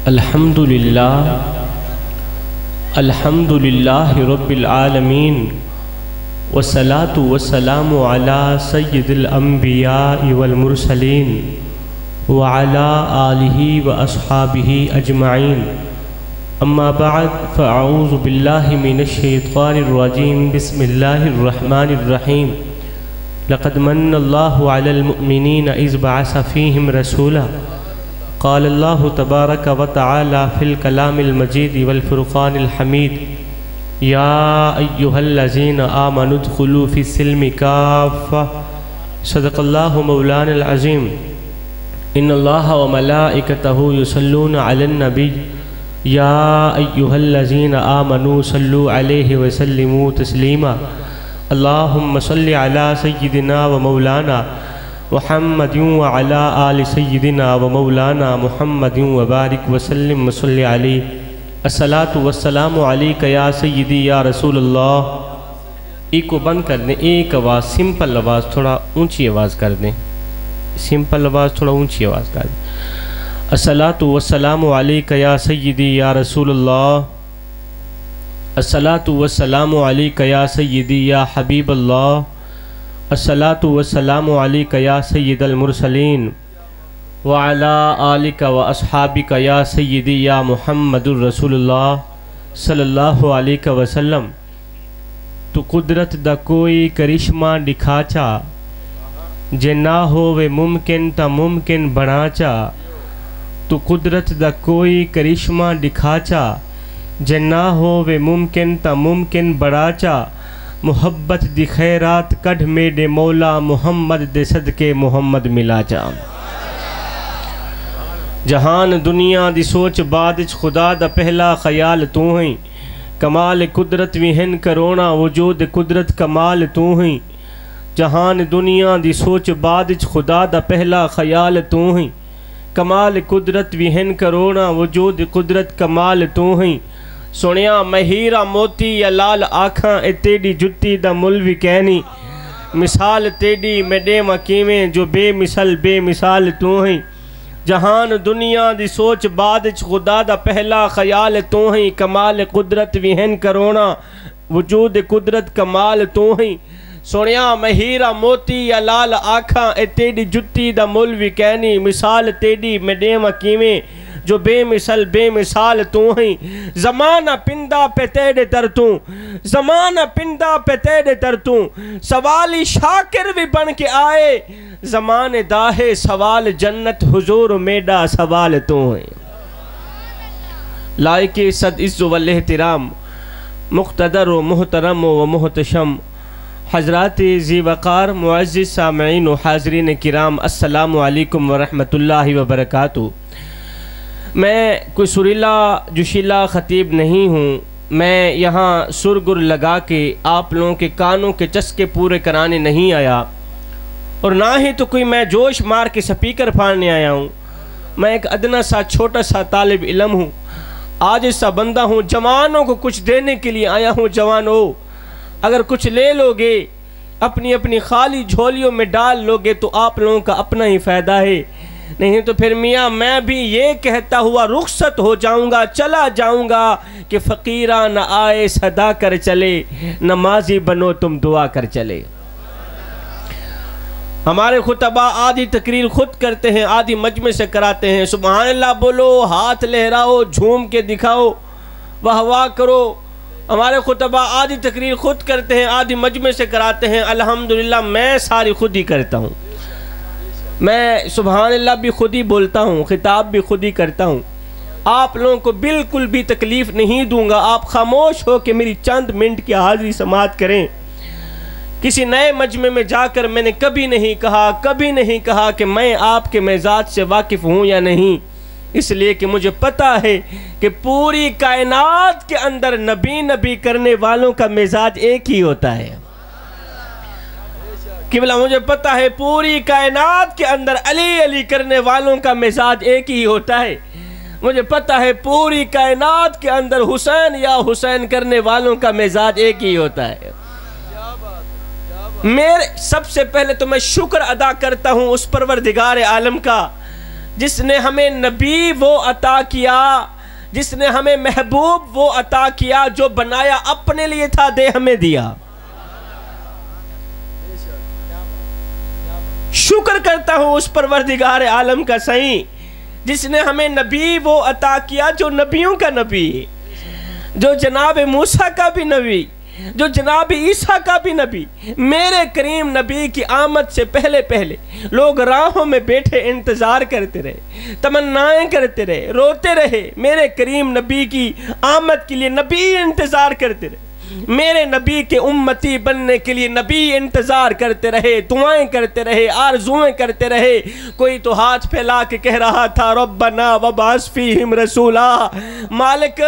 الحمدللہ رب العالمین والصلاة والسلام علی سید الانبیاء والمرسلین وعلی آلہ واصحابہ اجمعین اما بعد فاعوذ باللہ من الشیطان الرجیم بسم اللہ الرحمن الرحیم لقد من اللہ علی المؤمنین اذ بعث فیہم رسولا قال اللہ تبارک و تعالی فی الکلام المجید والفرقان الحمید یا ایہا الذین آمنوا ادخلوا فی السلم کافہ صدق اللہ مولانا العظیم ان اللہ و ملائکتہ یصلون علی النبی یا ایہا الذین آمنوا صلوا علیہ وسلموا تسلیما اللہم صلی علی سیدنا و مولانا محمد وعلی آل سیدنا و مولانا محمد وبارک وسلم وصلی علیہ الصلاۃ والسلام علیک یا سیدی یا رسول اللہ۔ ایک کو بند کر دیں، ایک آواز سمپل آواز تھوڑا اونچی آواز کر دیں، سمپل آواز تھوڑا اونچی آواز کر دیں۔ الصلاۃ والسلام علیک یا سیدی یا رسول اللہ، الصلاۃ والسلام علیک یا سیدی یا حبیب اللہ، الصلاۃ والسلام علیک یا سید المرسلین وعلی آلک و اصحابک یا سیدی یا محمد الرسول اللہ صلی اللہ علیہ وسلم۔ تو قدرت دا کوئی کرشمہ دکھاچا جے نہ ہووے ممکن تا ممکن بناچا، تو قدرت دا کوئی کرشمہ دکھاچا جے نہ ہووے ممکن تا ممکن بڑاچا، محبت دی خیرات کڈھ میڈے مولا محمد دے صدقے محمد ملا جا۔ جہان دنیا دی سوچ بادچ خدا دا پہلا خیال تو ہیں، کمال قدرت وہن کرونا وجود قدرت کمال تو ہیں۔ جہان دنیا دی سوچ بادچ خدا دا پہلا خیال تو ہیں، کمال قدرت وہن کرونا وجود قدرت کمال تو ہیں۔ سنیا مہیرہ موتی یا لال آکھاں اے تیڑی جتی دا ملوی کہنی، مثال تیڑی میں دے مکیمیں جو بے مثال تو ہیں۔ جہان دنیا دی سوچ بادچ خدا دا پہلا خیال تو ہیں، کمال قدرت وہن کرونا وجود قدرت کمال تو ہیں۔ سنیا مہیرہ موتی یا لال آکھاں اے تیڑی جتی دا ملوی کہنی، مثال تیڑی میں دے مکیمیں جو بے مثال تو ہیں۔ زمانہ پندہ پہ تیڑے ترتوں، زمانہ پندہ پہ تیڑے ترتوں، سوالی شاکر بھی بن کے آئے، زمانے داہے سوال جنت حضور میڈا سوال تو ہیں۔ لائق صد عز و الاحترام، مقتدر و محترم و محتشم حضرات ذی وقار معزز سامعین و حاضرین کرام، السلام علیکم ورحمۃ اللہ وبرکاتہ۔ میں کوئی سریلا جوشیلا خطیب نہیں ہوں، میں یہاں سرگر لگا کے آپ لوگوں کے کانوں کے چسکے پورے کرانے نہیں آیا، اور نہ ہی تو کوئی میں جوش مار کے سپیکر پھاڑنے آیا ہوں۔ میں ایک ادنا سا چھوٹا سا طالب علم ہوں، آج سا بندہ ہوں، جوانوں کو کچھ دینے کے لیے آیا ہوں۔ جوانوں اگر کچھ لے لوگے، اپنی خالی جھولیوں میں ڈال لوگے تو آپ لوگوں کا اپنا ہی فائدہ ہے، نہیں تو پھر میاں میں بھی یہ کہتا ہوا رخصت ہو جاؤں گا، چلا جاؤں گا کہ فقیرہ نہ آئے صدا کر چلے، نمازی بنو تم دعا کر چلے۔ ہمارے خطبہ آدھی تقریر خود کرتے ہیں، آدھی مجمع سے کراتے ہیں۔ سبحان اللہ بولو، ہاتھ لہراؤ، جھوم کے دکھاؤ، واہ واہ کرو۔ ہمارے خطبہ آدھی تقریر خود کرتے ہیں، آدھی مجمع سے کراتے ہیں۔ الحمدللہ میں ساری خود ہی کرتا ہوں، میں سبحان اللہ بھی خود ہی بولتا ہوں، خطاب بھی خود ہی کرتا ہوں۔ آپ لوگوں کو بالکل بھی تکلیف نہیں دوں گا، آپ خاموش ہو کہ میری چند منٹ کی حاضری سماعت کریں۔ کسی نئے مجمع میں جا کر میں نے کبھی نہیں کہا کہ میں آپ کے مزاج سے واقف ہوں یا نہیں، اس لیے کہ مجھے پتہ ہے کہ پوری کائنات کے اندر نبی کرنے والوں کا مزاج ایک ہی ہوتا ہے۔ قبلہ مجھے پتہ ہے پوری کائنات کے اندر علی کرنے والوں کا مزاج ایک ہی ہوتا ہے۔ مجھے پتہ ہے پوری کائنات کے اندر حسین یا حسین کرنے والوں کا مزاج ایک ہی ہوتا ہے۔ سب سے پہلے تو میں شکر ادا کرتا ہوں اس پروردگار عالم کا جس نے ہمیں نبی وہ عطا کیا، جس نے ہمیں محبوب وہ عطا کیا جو بنایا اپنے لیے تھا، دے ہمیں دیا۔ شکر کرتا ہوں اس پروردگار عالم کا سائیں جس نے ہمیں نبی وہ عطا کیا جو نبیوں کا نبی، جو جناب موسیٰ کا بھی نبی، جو جناب عیسیٰ کا بھی نبی۔ میرے کریم نبی کی آمد سے پہلے پہلے لوگ راہوں میں بیٹھے انتظار کرتے رہے، تمنائیں کرتے رہے، روتے رہے، میرے کریم نبی کی آمد کے لیے نبی انتظار کرتے رہے، میرے نبی کے امتی بننے کے لیے نبی انتظار کرتے رہے، دعائیں کرتے رہے، آرزویں کرتے رہے۔ کوئی تو ہاتھ پھیلا کے کہہ رہا تھا ربنا وبعث فیہم رسولا، مالک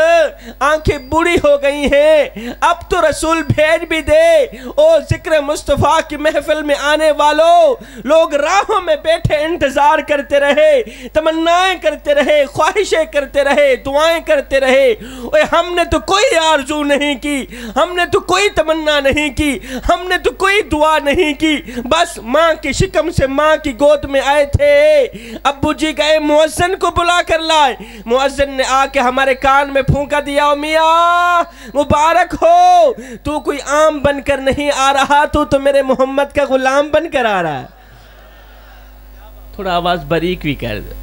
آنکھیں بوڑھی ہو گئی ہیں، اب تو رسول بھیج بھی دے۔ او ذکر مصطفیٰ کی محفل میں آنے والوں، لوگ راہوں میں بیٹھے انتظار کرتے رہے، تمنائیں کرتے رہے، خواہشیں کرتے رہے، دعائیں کرتے رہے۔ اوے ہم نے تو کوئی آرزو نہیں کی، ہم نے تو کوئی تمنا نہیں کی، ہم نے تو کوئی دعا نہیں کی، بس ماں کی شکم سے ماں کی گود میں آئے تھے۔ ابو جی گئے مؤذن کو بلا کر لائے، مؤذن نے آ کے ہمارے کان میں پھونکا دیا، میاں مبارک ہو، تو کوئی عام بن کر نہیں آ رہا، تو میرے محمد کا غلام بن کر آ رہا ہے۔ تھوڑا آواز باریک بھی کر دو،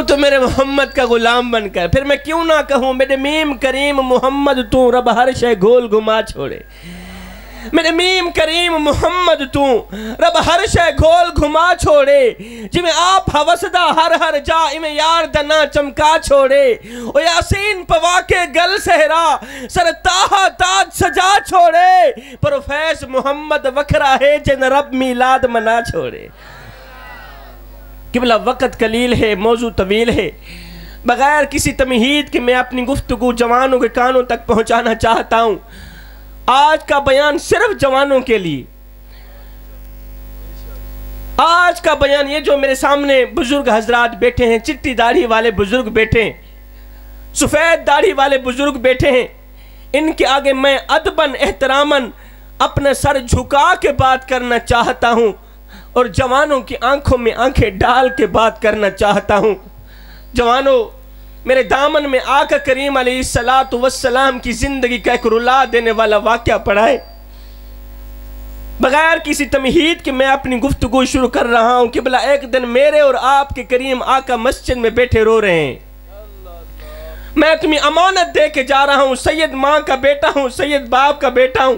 تو میرے محمد کا غلام بن کر۔ پھر میں کیوں نہ کہوں میرے میم کریم محمد تو رب ہر شے گول گما چھوڑے، میرے میم کریم محمد تو رب ہر شے گول گھما چھوڑے، جی میں آپ حوثدہ ہر جا میں یار دنا چمکا چھوڑے، او یاسین پوا کے گل سہرا سر تاہا تاج سجا چھوڑے، پروفیس محمد وکھرا ہے جن رب میلاد منا چھوڑے۔ قبلہ وقت قلیل ہے، موضوع طویل ہے، بغیر کسی تمہید کے میں اپنی گفتگو جوانوں کے کانوں تک پہنچانا چاہتا ہوں۔ آج کا بیان صرف جوانوں کے لیے، آج کا بیان یہ جو میرے سامنے بزرگ حضرات بیٹھے ہیں، چٹی داڑھی والے بزرگ بیٹھے ہیں، سفید داڑھی والے بزرگ بیٹھے ہیں، ان کے آگے میں ادباً احتراماً اپنا سر جھکا کے بات کرنا چاہتا ہوں اور جوانوں کی آنکھوں میں آنکھیں ڈال کے بات کرنا چاہتا ہوں۔ جوانوں، میرے دامن میں آقا کریم علیہ السلام کی زندگی کا ایک رلا دینے والا واقعہ پڑا ہے۔ بغیر کسی تمہید کے میں اپنی گفتگو شروع کر رہا ہوں۔ قبلہ ایک دن میرے اور آپ کے کریم آقا مسجد میں بیٹھے رو رہے ہیں، میں تمہیں امانت دے کے جا رہا ہوں، سید ماں کا بیٹا ہوں، سید باپ کا بیٹا ہوں،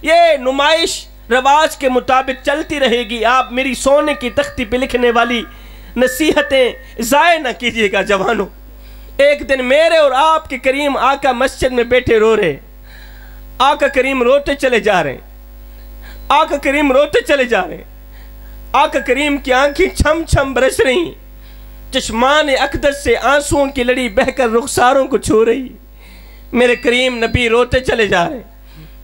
یہ نمائش رواج کے مطابق چلتی رہے گی، آپ میری سونے کی تختی پہ لکھنے والی نصیحتیں ضائع نہ کیجیے گا۔ جوانوں، ایک دن میرے اور آپ کے کریم آقا مسجد میں بیٹھے رو رہے، آقا کریم روتے چلے جا رہے ہیں، آقا کریم روتے چلے جا رہے ہیں، آقا کریم کی آنکھیں چھم چھم برس رہی ہیں، چشمان اقدس سے آنسوؤں کی لڑی بہہ کر رخساروں کو چھو رہی، میرے کریم نبی روتے چلے جا رہے ہیں،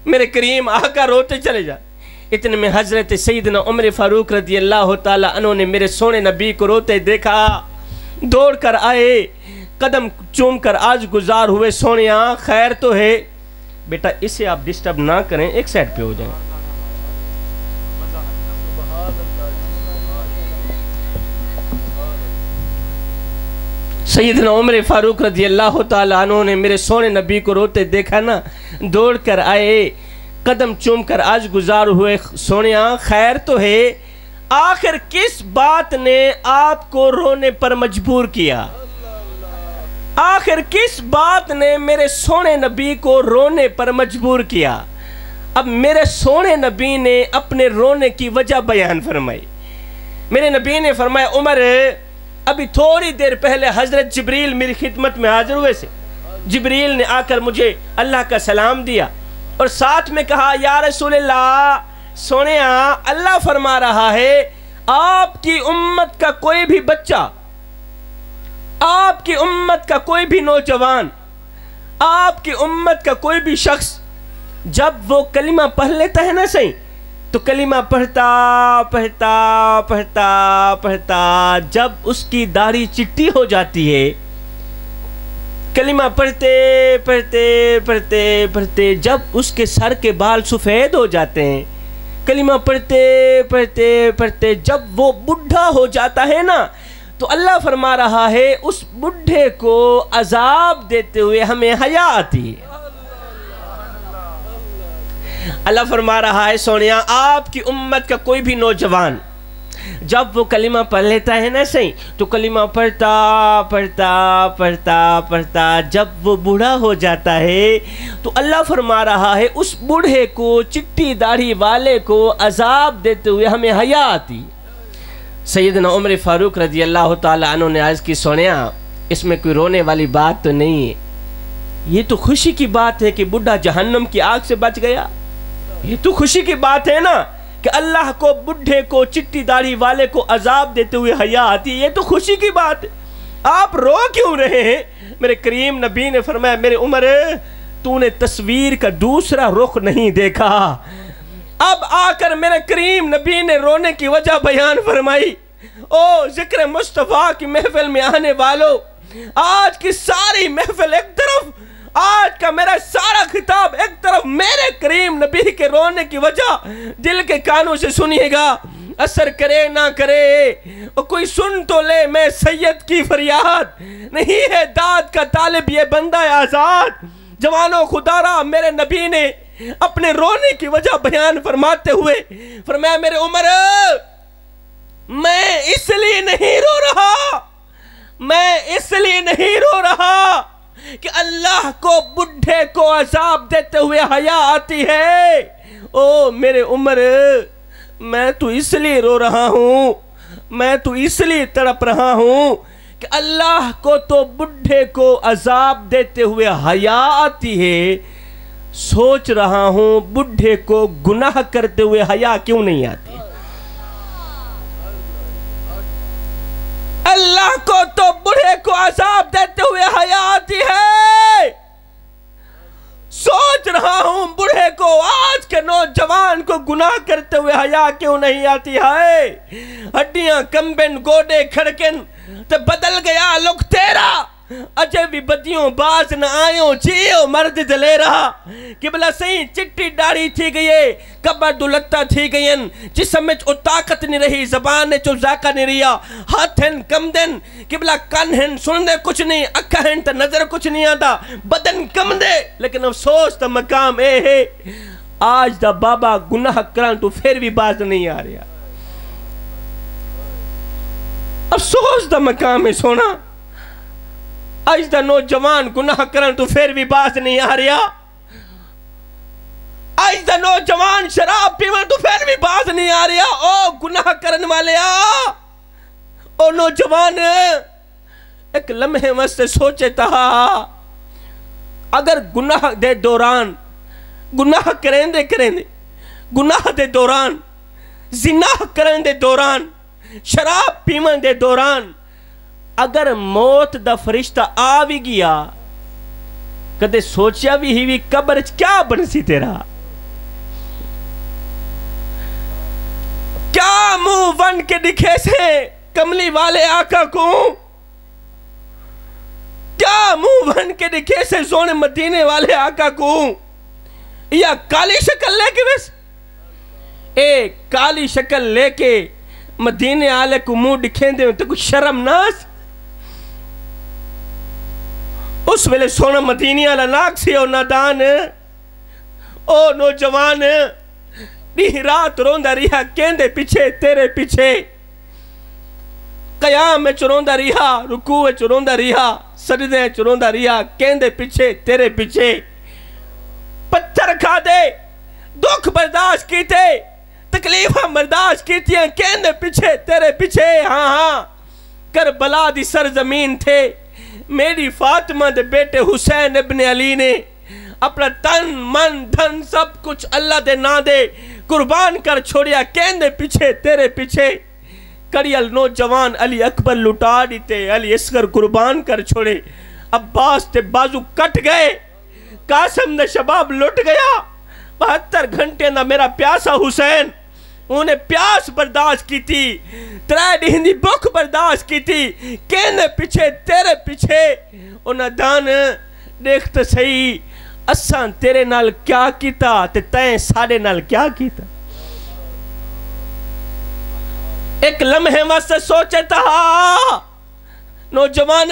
میرے کریم آقا روتے چلے جا رہے ہیں۔ اتنے میں حضرت سیدنا عمر فاروق رضی اللہ تعالیٰ عنہ نے میرے سونے نبی کو روتے دیکھا، دوڑ کر آئے، قدم چوم کر آج گزار ہوئے، سونیا خیر تو ہے؟ بیٹا اسے آپ ڈسٹرب نہ کریں، ایک سائڈ پہ ہو جائیں۔ سیدنا عمر فاروق رضی اللہ تعالیٰ عنہ نے میرے سونے نبی کو روتے دیکھا نا، دوڑ کر آئے، قدم چوم کر آج گزار ہوئے، سونیا خیر تو ہے؟ آخر کس بات نے آپ کو رونے پر مجبور کیا؟ آخر کس بات نے میرے سونے نبی کو رونے پر مجبور کیا؟ اب میرے سونے نبی نے اپنے رونے کی وجہ بیان فرمائی۔ میرے نبی نے فرمایا، عمر ابھی تھوڑی دیر پہلے حضرت جبریل میری خدمت میں حاضر ہوئے سے، جبریل نے آ کر مجھے اللہ کا سلام دیا اور ساتھ میں کہا، یا رسول اللہ، سونیا اللہ فرما رہا ہے آپ کی امت کا کوئی بھی بچہ، آپ کی امت کا کوئی بھی نوجوان، آپ کی امت کا کوئی بھی شخص جب وہ کلمہ پڑھ لیتا ہے نا صحیح، تو کلمہ پڑھتا پڑھتا پڑھتا پڑھتا جب اس کی داڑھی چٹی ہو جاتی ہے، کلمہ پڑھتے پڑھتے پڑھتے پڑھتے جب اس کے سر کے بال سفید ہو جاتے ہیں، کلمہ پڑھتے پڑھتے پڑھتے جب وہ بڈھا ہو جاتا ہے نا، تو اللہ فرما رہا ہے اس بڈھے کو عذاب دیتے ہوئے ہمیں حیا آتی ہے۔ اللہ فرما رہا ہے سونیا آپ کی امت کا کوئی بھی نوجوان جب وہ کلمہ پڑھ لیتا ہے نا صحیح تو کلمہ پڑھتا جب وہ بوڑھا ہو جاتا ہے تو اللہ فرما رہا ہے اس بوڑھے کو چٹی داڑھی والے کو عذاب دیتے ہوئے ہمیں حیا آتی۔ سیدنا عمر فاروق رضی اللہ تعالیٰ عنہ نے عرض کی سونیا اس میں کوئی رونے والی بات تو نہیں ہے، یہ تو خوشی کی بات ہے کہ بڈھا جہنم کی آگ سے بچ گیا، یہ تو خوشی کی بات ہے نا کہ اللہ کو بڈھے کو چٹی داڑھی والے کو عذاب دیتے ہوئے حیا آتی ہے، یہ تو خوشی کی بات ہے، آپ رو کیوں رہے ہیں؟ میرے کریم نبی نے فرمایا میرے عمر تو نے تصویر کا دوسرا رخ نہیں دیکھا۔ اب آ کر میرے کریم نبی نے رونے کی وجہ بیان فرمائی۔ او ذکر مصطفیٰ کی محفل میں آنے والوں، آج کی ساری محفل ایک طرف، آج کا میرا سارا خطاب ایک طرف، میرے کریم نبی کے رونے کی وجہ دل کے کانوں سے سنیے گا، اثر کرے نہ کرے اور کوئی سن تو لے، میں سید کی فریاد نہیں ہے داد کا طالب یہ بندہ آزاد۔ جوانوں خدا را میرے نبی نے اپنے رونے کی وجہ بیان فرماتے ہوئے فرمایا میرے عمر میں اس لیے نہیں رو رہا، میں اس لیے نہیں رو رہا کہ اللہ کو بڈھے کو عذاب دیتے ہوئے حیا آتی ہے، او میرے عمر میں تو اس لیے رو رہا ہوں، میں تو اس لیے تڑپ رہا ہوں کہ اللہ کو تو بڈھے کو عذاب دیتے ہوئے حیا آتی ہے، سوچ رہا ہوں بڈھے کو گناہ کرتے ہوئے حیا کیوں نہیں آتی۔ اللہ کو تو بڑھے کو عذاب دیتے ہوئے حیا آتی ہے، سوچ رہا ہوں بڑھے کو آج کے نوجوان کو گناہ کرتے ہوئے حیا کیوں نہیں آتی ہے۔ ہڈیاں کمبن گوڑے کھڑکن تو بدل گیا لوگ تیرا، اجے بھی بدیوں باز نہ آئیوں جیو مرد دلے رہا، قبلہ صحیح چٹی ڈاڑی تھی گئے کبر دلتا تھی گئین، جسم میں چو طاقت نہیں رہی، زبان نے چو ذاکہ نہیں رہا، ہاتھ ہیں کم دن قبلہ کن ہیں سن دے کچھ نہیں، اکھا ہیں تا نظر کچھ نہیں آتا، بدن کم دے، لیکن افسوس تا مقام اے ہے آج دا بابا گناہ کران تو پھر بھی باز نہیں آ رہا، افسوس دا مقام ہے سونا، آج دا نوجوان گناہ کرن تو پھر بھی باز نہیں آ رہا، آج دا نوجوان شراب پیون تو پھر بھی باز نہیں آ رہا، او گناہ کرن والے او نوجوان ایک لمحے واسطے سوچے تھا اگر گناہ دے دوران گناہ کریں دے گناہ دے دوران زنا کریں دے دوران شراب پیون دے دوران اگر موت دا فرشتہ آ بھی گیا کدے سوچیا بھی ہی بھی قبر کیا بن سی تیرا، کیا منہ ون کے دکھے سے کملی والے آقا کو، کیا منہ ون کے دکھے سے زون مدینے والے آقا کو، یا کالی شکل لے کے بس ایک کالی شکل لے کے مدینے والے کو منہ دکھیں دے تو کچھ شرم ناس، اس ویلے سونا مدینی والا ناک سی او نادان او نوجوان بھی رات روندہ رہا کہندے پیچھے تیرے پیچھے، قیام میں چروندہ رہا رکوع میں چروندہ رہا سجدے چروندہ رہا کہندے پیچھے تیرے پیچھے، پتھر کھا دے دکھ برداشت کیتے تکلیفہ برداشت کیتی ہیں کہندے پیچھے تیرے پیچھے، ہاں ہاں کربلا دی سرزمین تھے، میری فاطمہ دے بیٹے حسین ابن علی نے اپنا تن من دھن سب کچھ اللہ دے نا دے قربان کر چھوڑیا کہندے پیچھے تیرے پیچھے، کڑیل نوجوان علی اکبر لٹا دیتے، علی اصغر قربان کر چھوڑے، عباس تے بازو کٹ گئے، قاسم نے شباب لٹ گیا، 72 گھنٹے نہ میرا پیاسا حسین انہیں پیاس برداشت کی تھی، ترائے دہندی بک برداشت کی تھی، کہنے پیچھے تیرے پیچھے، انہیں دان دیکھتا صحیح اسان تیرے نال کیا کیتا تے تائیں ساڑے نال کیا کیتا، ایک لمحے واسطے سوچے تھا نوجوان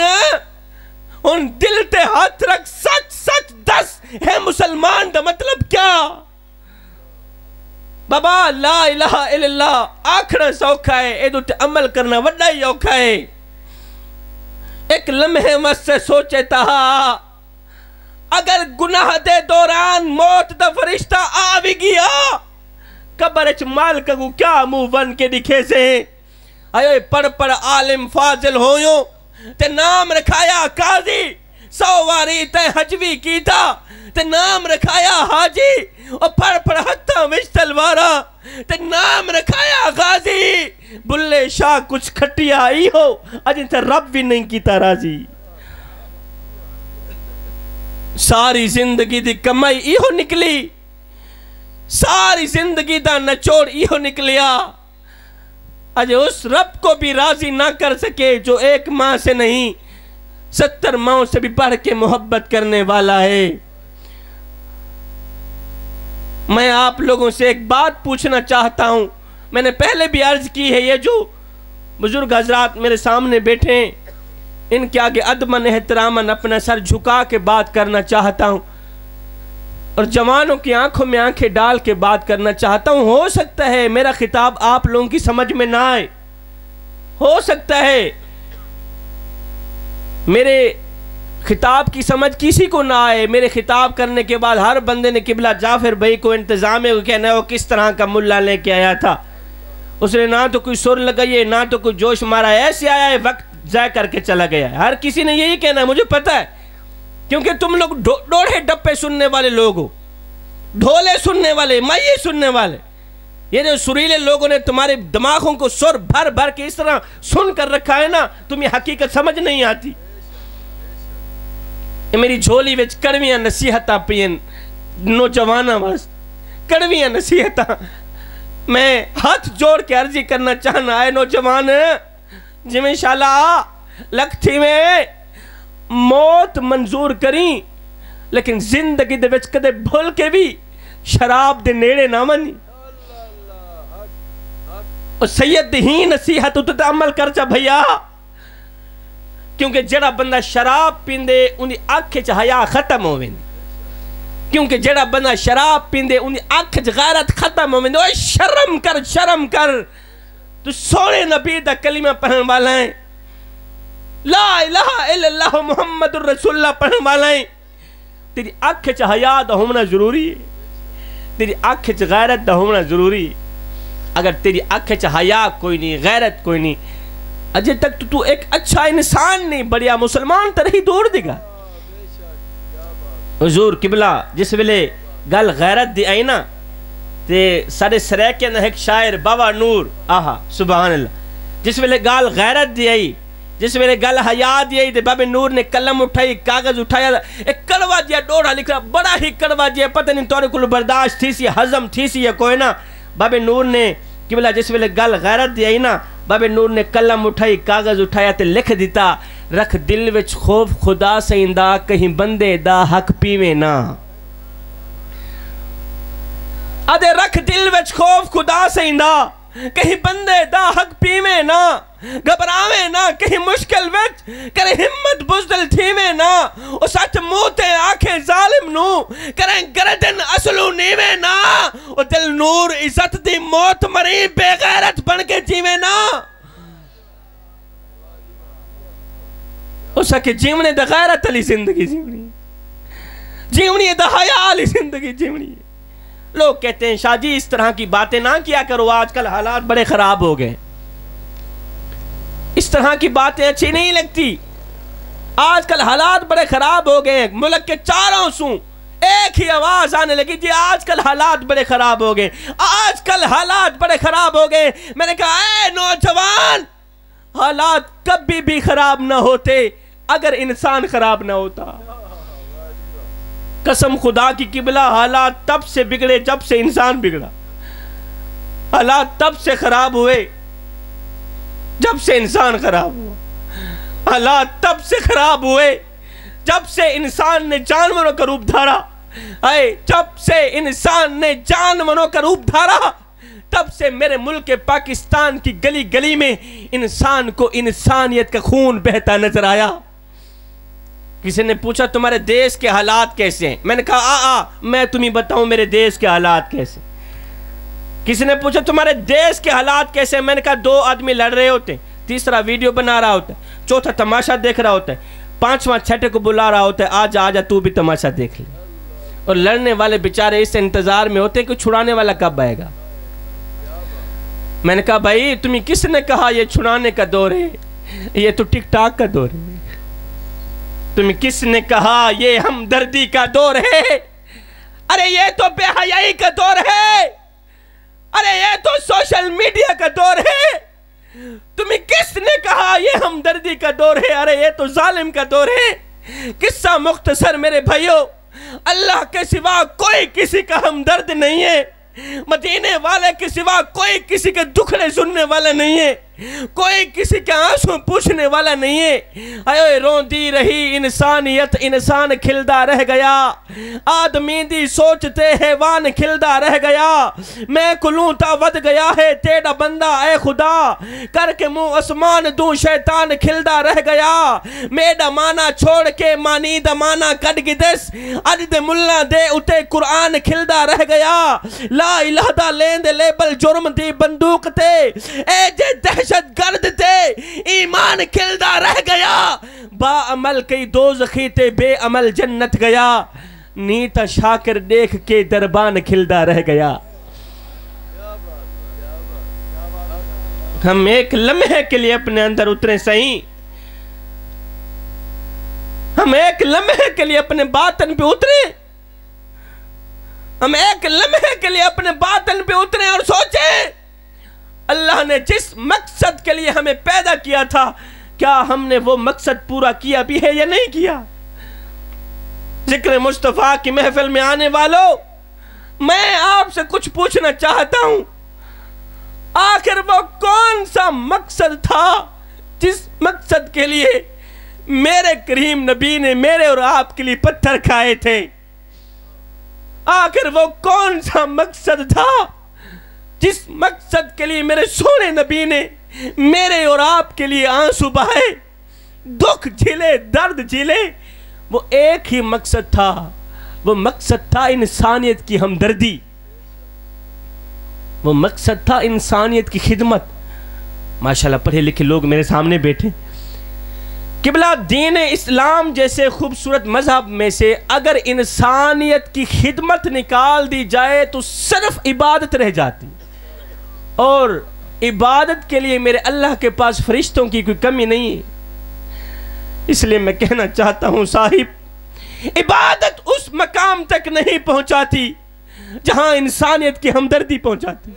ان دل تے ہاتھ رکھ، سچ سچ دس ہے مسلمان دا مطلب کیا؟ بابا لا الہ الا اللہ آکھنا سوکھا ہے، ایدو تے عمل کرنا وڈا ہی اوکھا ہے۔ ایک لمحے مس سے سوچے تہا اگر گناہ دے دوران موت دا فرشتہ آ بھی گیا، قبر اچ مالک کو کیا منہ بن کے دکھے سے؟ آئے پڑھ پڑھ عالم فاضل ہویوں تے نام رکھایا قاضی، 100 واری تے حجوی کیتا تے نام رکھایا حاجی، اور پڑھ پڑھ ہتھاں وچ تلوارا تے نام رکھایا غازی، بلے شاہ کچھ کھٹیا ہی ہو اج تے رب بھی نہیں کیتا راضی۔ ساری زندگی دی کمائی ایہو نکلی، ساری زندگی دا نچوڑ ایہو نکلیا، اج اس رب کو بھی راضی نہ کر سکے جو ایک ماں سے نہیں 70 ماں سے بھی بڑھ کے محبت کرنے والا ہے۔ میں آپ لوگوں سے ایک بات پوچھنا چاہتا ہوں، میں نے پہلے بھی عرض کی ہے، یہ جو بزرگ حضرات میرے سامنے بیٹھے ہیں ان کے آگے ادباً احتراماً اپنا سر جھکا کے بات کرنا چاہتا ہوں، اور جوانوں کی آنکھوں میں آنکھیں ڈال کے بات کرنا چاہتا ہوں۔ ہو سکتا ہے میرا خطاب آپ لوگوں کی سمجھ میں نہ آئے، ہو سکتا ہے میرے خطاب کی سمجھ کسی کو نہ آئے، میرے خطاب کرنے کے بعد ہر بندے نے قبلہ جعفر بھائی کو انتظام ہے، وہ کہنا ہے وہ کس طرح کا ملا لے کے آیا تھا، اس نے نہ تو کوئی سر لگائی ہے نہ تو کوئی جوش مارا ہے، ایسے آیا ہے وقت ضائع کر کے چلا گیا ہے۔ ہر کسی نے یہی کہنا ہے، مجھے پتہ ہے، کیونکہ تم لوگ ڈوڑے ڈپے سننے والے لوگ ہو، ڈھولے سننے والے، مائی سننے والے، یہ جو سریلے لوگوں نے تمہارے دماغوں کو سر بھر بھر کے اس طرح سن کر رکھا ہے نا، تمہیں حقیقت سمجھ نہیں آتی۔ میری جھولی وچ کڑویاں نصیحتاں پین نوجواناں واسطے، کڑویاں نصیحتاں، میں ہاتھ جوڑ کے عرضی کرنا چاہنا ہے نوجوان جی میں انشاءاللہ لکھ تھی میں موت منظور کریں، لیکن زندگی دے وچ کدے بھول کے بھی شراب دے نیڑے نہ منی، اور سید ہی نصیحت تے عمل کر جا بھیا، کیونکہ جڑا بندہ شراب پیندے انہی آنکھ چ حیا ختم ہو ویندی، کیونکہ جڑا بندہ شراب پیندے انہی آنکھ چ غیرت ختم ہو ویندی۔ اوے شرم کر، شرم کر، تو سونے نبی دا کلمہ پڑھن والا ہے، لا الہ الا اللہ محمد الرسول اللہ پڑھن والا ہے، تیری آنکھ چ حیا دا ہونا ضروری ہے، تیری آنکھ چ غیرت دا ہونا ضروری ہے۔ اگر تیری آنکھ چ حیا کوئی نہیں، غیرت کوئی نہیں، اجے تک تو ایک اچھا انسان نہیں، بڑیا مسلمان ترہی دور دے گا۔ حضور قبلہ جس ویلے گل غیرت دی آئی نا، تے سارے سریکے نہ ایک شاعر بابا نور، آہا سبحان اللہ، جس ویلے گل غیرت دی آئی، جس ویلے گل حیا دی آئی، تے بابا نور نے قلم اٹھائی، کاغذ اٹھایا، ایک کڑوا جیا ڈوڑا لکھا، بڑا ہی کڑوا جیا، پتہ نہیں توڑے کل برداشت تھی سی، ہضم تھی سی یا کوئی نا۔ بابا نور نے قبلہ جس ویلے گل غیرت دی آئی نا، بابا نور نے قلم اٹھائی، کاغذ اٹھایا تے لکھ دیتا، رکھ دل وچ خوف خدا سیندا، کہیں بندے دا حق پیویں نا۔ آدھے رکھ دل وچ خوف خدا سیندا، کہیں بندے دا حق پیویں نا، گھبراویں نا کہیں مشکل وچ، کرے ہمت بزدل تھیویں نا، او سچ موتے آنکھیں ظالم نو، کریں گردن اصلو نیویں نا، او دل نور عزت دی موت مری بے غیرت بن کے جیویں نا۔ او سکے جیونے دا غیرت علی زندگی جیونی، جیونی دا حیاء علی زندگی جیونی۔ لوگ کہتے ہیں شاہ جی اس طرح کی باتیں نہ کیا کرو، آج کل حالات بڑے خراب ہو گئے، اس طرح کی باتیں اچھی نہیں لگتی، آج کل حالات بڑے خراب ہو گئے، ملک کے چاروں سوں ایک ہی آواز آنے لگی، جی آج کل حالات بڑے خراب ہو گئے، آج کل حالات بڑے خراب ہو گئے۔ میں نے کہا اے نوجوان، حالات کبھی بھی خراب نہ ہوتے اگر انسان خراب نہ ہوتا۔ قسم خدا کی قبلہ، حالات تب سے بگڑے جب سے انسان بگڑا، حالات تب سے خراب ہوئے جب سے انسان خراب ہوا، حالات تب سے خراب ہوئے جب سے انسان نے جانوروں کا روپ دھارا، جب سے انسان نے جانوروں کا روپ دھارا، تب سے میرے ملک پاکستان کی گلی گلی میں انسان کو انسانیت کا خون بہتا نظر آیا۔ کسی نے پوچھا تمہارے دیش کے حالات کیسے ہیں؟ میں نے کہا میں تمہیں بتاؤں میرے دیش کے حالات کیسے۔ کسی نے پوچھا تمہارے دیش کے حالات کیسے ہیں؟ میں نے کہا 2 آدمی لڑ رہے ہوتے ہیں، تیسرا ویڈیو بنا رہا ہوتا ہے، چوتھا تماشا دیکھ رہا ہوتا ہے، 5واں چھٹے کو بلا رہا ہوتا ہے، آجا تو بھی تماشا دیکھ لے۔ اور لڑنے والے بیچارے اس انتظار میں ہوتے ہیں کہ چھڑانے والا کب آئے گا۔ میں نے کہا بھائی تمہیں کس نے کہا یہ چھڑانے کا دور ہے؟ یہ تو ٹک ٹاک کا دور ہے۔ تمہیں کس نے کہا یہ ہمدردی کا دور ہے؟ ارے یہ تو بے حیائی کا دور ہے، ارے یہ تو سوشل میڈیا کا دور ہے۔ تمہیں کس نے کہا یہ ہمدردی کا دور ہے؟ ارے یہ تو ظالم کا دور ہے۔ قصہ مختصر میرے بھائیوں، اللہ کے سوا کوئی کسی کا ہمدرد نہیں ہے، مدینے والے کے سوا کوئی کسی کے دکھڑے سننے والا نہیں ہے، کوئی کسی کے آنسو پوچھنے والا نہیں ہے۔ اے روندی رہی انسانیت، انسان کھلدا رہ گیا، آدمی دی سوچتے حیوان کھلدا رہ گیا، میں کلوں تا ود گیا ہے تیڑا بندہ اے خدا، کر کے منہ اسمان دوں شیطان کھلدا رہ گیا، میڈا مانا چھوڑ کے مانی دا مانا کٹ گدس، اج دے ملہ دے اتے قرآن کھلدا رہ گیا، لا الہ دا لیند لیبل جرم دی بندوق تے، اے جے دہشت گرد تے ایمان کھلدا رہ گیا، با عمل کئی دوزخی تے بے عمل جنت گیا، نیتا شاکر دیکھ کے دربان کھلدا رہ گیا۔ ہم ایک لمحے کے لیے اپنے اندر اترے صحیح، ہم ایک لمحے کے لیے اپنے باطن پہ اترے، ہم ایک لمحے کے لیے اپنے باطن پہ اتریں اور سوچیں اللہ نے جس مقصد کے لیے ہمیں پیدا کیا تھا کیا ہم نے وہ مقصد پورا کیا بھی ہے یا نہیں کیا؟ ذکر مصطفیٰ کی محفل میں آنے والوں، میں آپ سے کچھ پوچھنا چاہتا ہوں، آخر وہ کون سا مقصد تھا جس مقصد کے لیے میرے کریم نبی نے میرے اور آپ کے لیے پتھر کھائے تھے؟ آخر وہ کون سا مقصد تھا جس مقصد کے لیے میرے سونے نبی نے میرے اور آپ کے لیے آنسو بہائے، دکھ جھیلے، درد جھیلے؟ وہ ایک ہی مقصد تھا، وہ مقصد تھا انسانیت کی ہمدردی، وہ مقصد تھا انسانیت کی خدمت۔ ماشاءاللہ پڑھے لکھے لوگ میرے سامنے بیٹھے۔ قبلہ دین اسلام جیسے خوبصورت مذہب میں سے اگر انسانیت کی خدمت نکال دی جائے تو صرف عبادت رہ جاتی، اور عبادت کے لیے میرے اللہ کے پاس فرشتوں کی کوئی کمی نہیں ہے۔ اس لیے میں کہنا چاہتا ہوں صاحب، عبادت اس مقام تک نہیں پہنچاتی جہاں انسانیت کی ہمدردی پہنچاتی،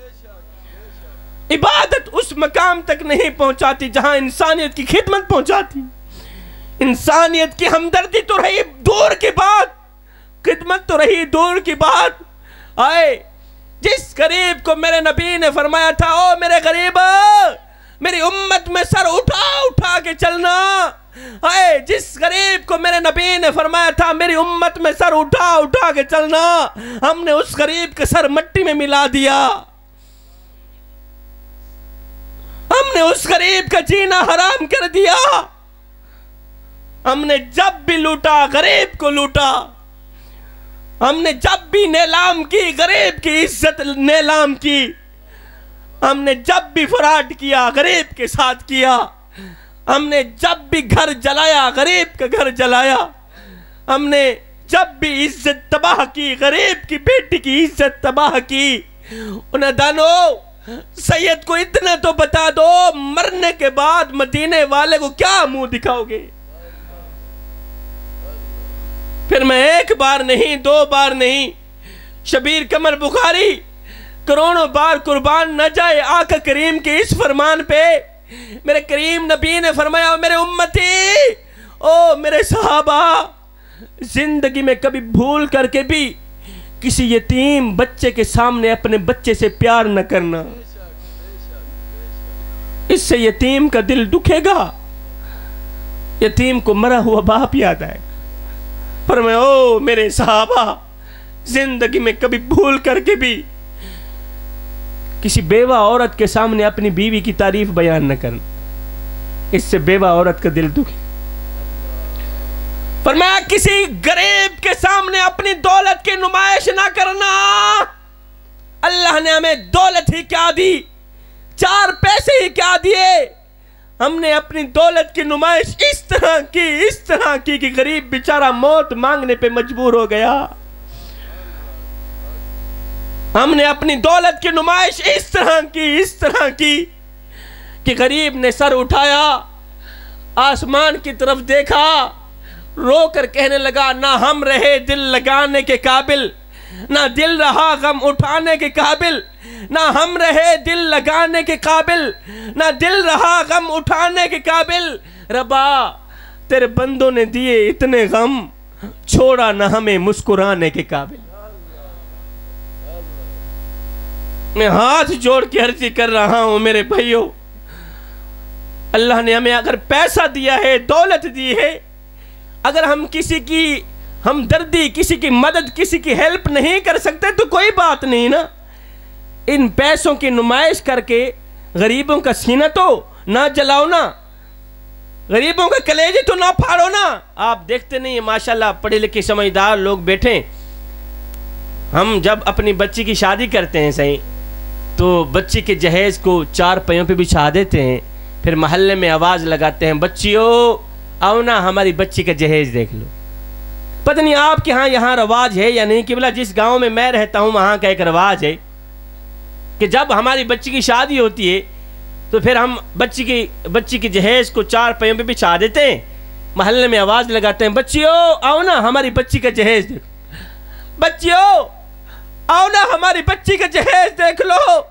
عبادت اس مقام تک نہیں پہنچاتی جہاں انسانیت کی خدمت پہنچاتی۔ انسانیت کی ہمدردی تو رہی دور کی بات، خدمت تو رہی دور کی بات۔ آئے جس غریب کو میرے نبی نے فرمایا تھا او میرے غریب، میری امت میں سر اٹھا اٹھا کے چلنا، آئے جس غریب کو میرے نبی نے فرمایا تھا میری امت میں سر اٹھا اٹھا کے چلنا، ہم نے اس غریب کے سر مٹی میں ملا دیا، ہم نے اس غریب کا جینا حرام کر دیا، ہم نے جب بھی لوٹا غریب کو لوٹا، ہم نے جب بھی نیلام کی غریب کی عزت نیلام کی، ہم نے جب بھی فراڈ کیا غریب کے ساتھ کیا، ہم نے جب بھی گھر جلایا غریب کا گھر جلایا، ہم نے جب بھی عزت تباہ کی غریب کی بیٹی کی عزت تباہ کی۔ انہیں دانو سید کو اتنا تو بتا دو، مرنے کے بعد مدینے والے کو کیا منہ دکھاؤ گے؟ پھر میں ایک بار نہیں، 2 بار نہیں، شبیر قمر بخاری کروڑوں بار قربان نہ جائے آقا کریم کے اس فرمان پہ۔ میرے کریم نبی نے فرمایا میرے امتی، او میرے صحابہ، زندگی میں کبھی بھول کر کے بھی کسی یتیم بچے کے سامنے اپنے بچے سے پیار نہ کرنا، اس سے یتیم کا دل دکھے گا، یتیم کو مرا ہوا باپ یاد آئے گا۔ فرمایا او میرے صحابہ، زندگی میں کبھی بھول کر کے بھی کسی بیوہ عورت کے سامنے اپنی بیوی کی تعریف بیان نہ کرنا، اس سے بیوہ عورت کا دل دکھے۔ فرمایا کسی غریب کے سامنے اپنی دولت کی نمائش نہ کرنا۔ اللہ نے ہمیں دولت ہی کیا دی، 4 پیسے ہی کیا دیے، ہم نے اپنی دولت کی نمائش اس طرح کی کہ غریب بیچارہ موت مانگنے پہ مجبور ہو گیا۔ ہم نے اپنی دولت کی نمائش اس طرح کی کہ غریب نے سر اٹھایا، آسمان کی طرف دیکھا، رو کر کہنے لگا نہ ہم رہے دل لگانے کے قابل، نہ دل رہا غم اٹھانے کے قابل، نہ ہم رہے دل لگانے کے قابل، نہ دل رہا غم اٹھانے کے قابل۔ ربا تیرے بندوں نے دیے اتنے غم، چھوڑا نہ ہمیں مسکرانے کے قابل۔ میں ہاتھ جوڑ کے عرضی کر رہا ہوں میرے بھائیوں، اللہ نے ہمیں اگر پیسہ دیا ہے، دولت دی ہے، اگر ہم کسی کی ہمدردی، کسی کی مدد، کسی کی ہیلپ نہیں کر سکتے تو کوئی بات نہیں نا، ان پیسوں کی نمائش کر کے غریبوں کا سینہ تو نہ جلاؤ نا، غریبوں کا کلیجے تو نہ پھاڑو نا۔ آپ دیکھتے نہیں ہیں ماشاءاللہ پڑھے لکھے سمجھدار لوگ بیٹھے، ہم جب اپنی بچی کی شادی کرتے ہیں صحیح تو بچی کے جہیز کو 4 پہیوں پہ بچھا دیتے ہیں، پھر محلے میں آواز لگاتے ہیں بچیو آؤ نا ہماری بچی کا جہیز دیکھ لو۔ پتہ نہیں آپ کے ہاں یہاں رواج ہے یا نہیں، کہ بلا جس گاؤں میں رہتا ہوں وہاں کا ایک رواج ہے کہ جب ہماری بچی کی شادی ہوتی ہے تو پھر ہم بچی کی جہیز کو 4 پہیوں پہ بچھا دیتے ہیں، محلے میں آواز لگاتے ہیں بچیو آؤ نا ہماری بچی کا جہیز دیکھو، بچیو آؤ نا ہماری بچی کا جہیز دیکھ لو۔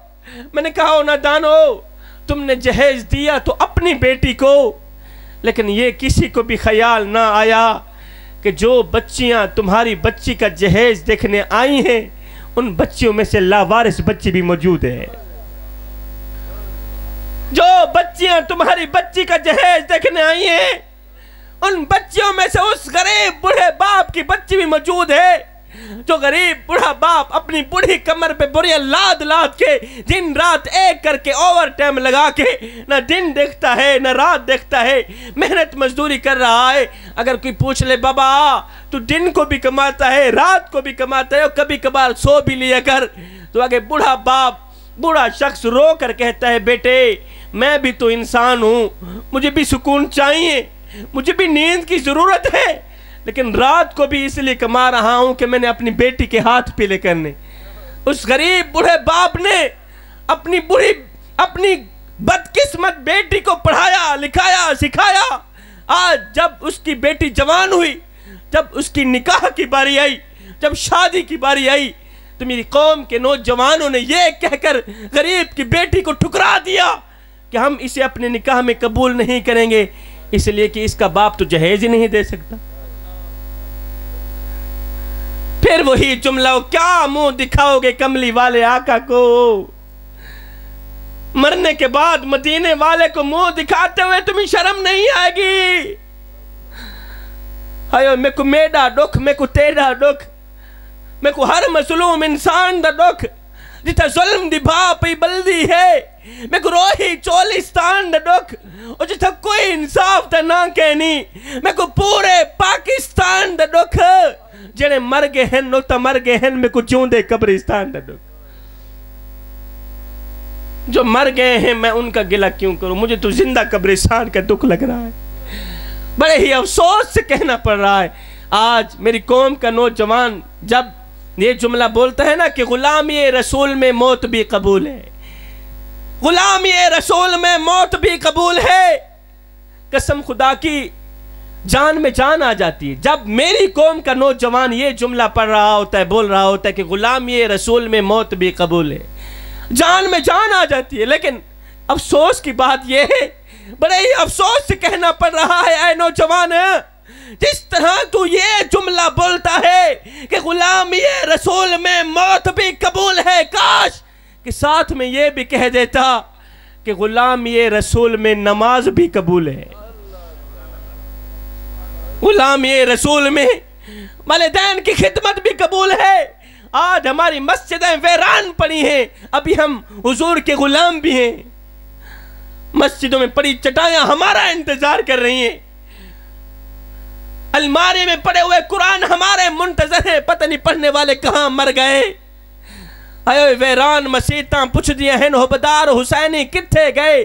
میں نے کہا نہ دانو، تم نے جہیز دیا تو اپنی بیٹی کو، لیکن یہ کسی کو بھی خیال نہ آیا کہ جو بچیاں تمہاری بچی کا جہیز دیکھنے آئی ہیں ان بچیوں میں سے لاوارث بچی بھی موجود ہے۔ جو بچیاں تمہاری بچی کا جہیز دیکھنے آئی ہیں ان بچیوں میں سے اس غریب بوڑھے باپ کی بچی بھی موجود ہے، جو غریب بوڑھا باپ اپنی بوڑھی کمر پہ بوریاں لاد کے دن رات ایک کر کے اوور ٹائم لگا کے نہ دن دیکھتا ہے نہ رات دیکھتا ہے، محنت مزدوری کر رہا ہے۔ اگر کوئی پوچھ لے بابا تو دن کو بھی کماتا ہے رات کو بھی کماتا ہے اور کبھی کبھار سو بھی لیا کر، تو آگے بوڑھا شخص رو کر کہتا ہے بیٹے میں بھی تو انسان ہوں، مجھے بھی سکون چاہیے، مجھے بھی نیند کی ضرورت ہے، لیکن رات کو بھی اس لیے کما رہا ہوں کہ میں نے اپنی بیٹی کے ہاتھ پیلے کرنے۔ اس غریب بوڑھے باپ نے اپنی بدقسمت بیٹی کو پڑھایا لکھایا سکھایا، آج جب اس کی بیٹی جوان ہوئی، جب اس کی نکاح کی باری آئی، جب شادی کی باری آئی تو میری قوم کے نوجوانوں نے یہ کہہ کر غریب کی بیٹی کو ٹھکرا دیا کہ ہم اسے اپنے نکاح میں قبول نہیں کریں گے، اس لیے کہ اس کا باپ تو جہیز ہی نہیں دے سکتا۔ پھر وہی جملہ کیا منہ دکھاؤ گے کملی والے آقا کو، مرنے کے بعد مدینے والے کو منہ دکھاتے ہوئے تمہیں شرم نہیں آئے گی؟ ہائے میں کو میڈا ڈوکھ، میں کو تیڑا ڈوکھ، میں کو ہر مظلوم انسان دا ڈوکھ جتا ظلم دی بھاپی بلدی ہے، میں کو روحی چولستان دا ڈوکھ اور جتا کوئی انصاف دا نہ کہنی، میں کو پورے پاکستان دا ڈوکھ جنہیں مر گئے ہیں نوتا مر گئے ہیں، میں کو جوندے قبرستان دا ڈوکھ۔ جو مر گئے ہیں میں ان کا گلہ کیوں کروں، مجھے تو زندہ قبرستان کا دکھ لگ رہا ہے، بڑے ہی افسوس سے کہنا پڑ رہا ہے۔ آج میری قوم کا نوجوان جب یہ جملہ بولتا ہے نا کہ غلامی رسول میں موت بھی قبول ہے، غلامی رسول میں موت بھی قبول ہے، قسم خدا کی جان میں جان آ جاتی ہے جب میری قوم کا نوجوان یہ جملہ پڑھ رہا ہوتا ہے، بول رہا ہوتا ہے کہ غلامی رسول میں موت بھی قبول ہے، جان میں جان آ جاتی ہے۔ لیکن افسوس کی بات یہ ہے، بڑے ہی افسوس سے کہنا پڑ رہا ہے اے نوجوان، جس طرح تو یہ جملہ بولتا ہے کہ غلامی رسول میں موت بھی قبول ہے، کاش کہ ساتھ میں یہ بھی کہہ دیتا کہ غلامی رسول میں نماز بھی قبول ہے، غلامی رسول میں والدین کی خدمت بھی قبول ہے، آج ہماری مسجدیں ویران پڑی ہیں، ابھی ہم حضور کے غلام بھی ہیں. مسجدوں میں پڑی چٹائیاں ہمارا انتظار کر رہی ہیں، الماری میں پڑے ہوئے قرآن ہمارے منتظر ہیں. پتہ نہیں پڑھنے والے کہاں مر گئے. اے ویران مسیتاں پوچھ دیا ہیں نوبدار حسینی کتھے گئے.